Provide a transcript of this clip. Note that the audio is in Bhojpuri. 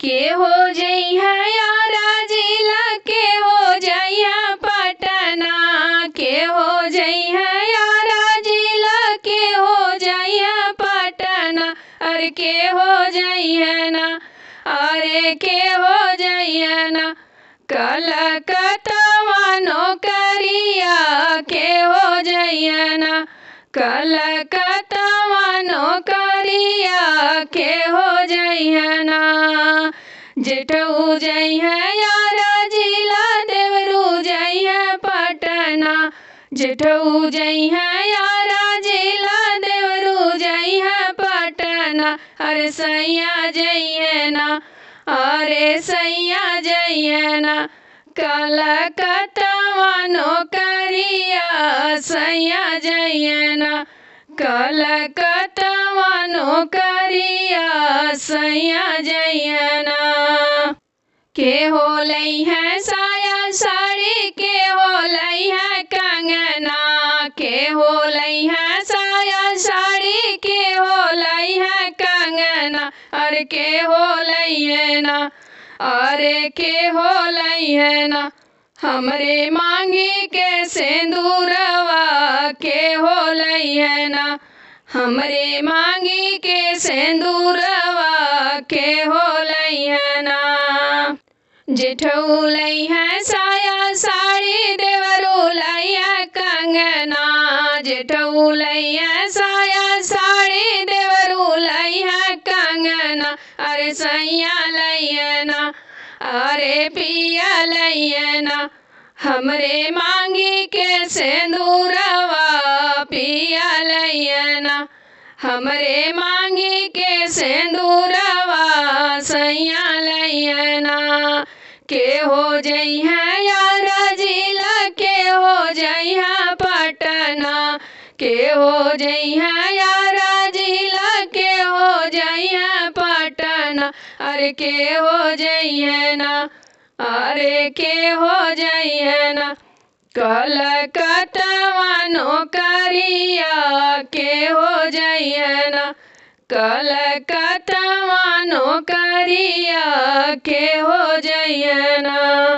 के हो जइहा यारा जिला के हो जइहा पटना के हो जइहा यारा जिला के हो जइहा पटना अरे के हो जइहा ना अरे के हो जइहा ना कलकत्ता नौकरिया के हो जइहा ना कलकत्ता नौकरिया के हो जइहा ना जेठऊ जइहा यारा जिला देवरू जइहा पटना जेठऊ जइहा यारा जिला देवरू जइहा पटना अरे सैया जइहा ना अरे सैया जइहा ना कलकत्ता नौकरिया सैया जइहा ना कलकत्ता नौकरिया सैया जइहा ना के हो लइहा साया साड़ी के हो लइहा कंगना के हो लइहा साया साड़ी के हो लइहा कंगना अरे के हो लइहा ना अरे के हो लइहा ना हमरे मांगी के सिंदूरवा के हो लइहा ना हमरे मांगी के सिंदूरवा के हो लइहा ना जेठऊ लइहा साया साड़ी देवरू लइहा कंगना जेठऊ लइहा साया साड़ी देवरू लइहा कंगना अरे सैया लइहा ना अरे पिया लइहा ना हमरे मांगी के सिंदूरवा पिया लइहा ना हमरे मांगी के सिंदूरवा सैया लइहा ना के हो जइहा यारा जिला के हो जइहा पटना के हो जइहा यारा जिला के हो जइहा पटना अरे के हो जइहा ना अरे के हो जइहा ना कलकत्ता नौकरिया के हो जइहा ना कलकत्ता नौकरिया के हो जइहा ना।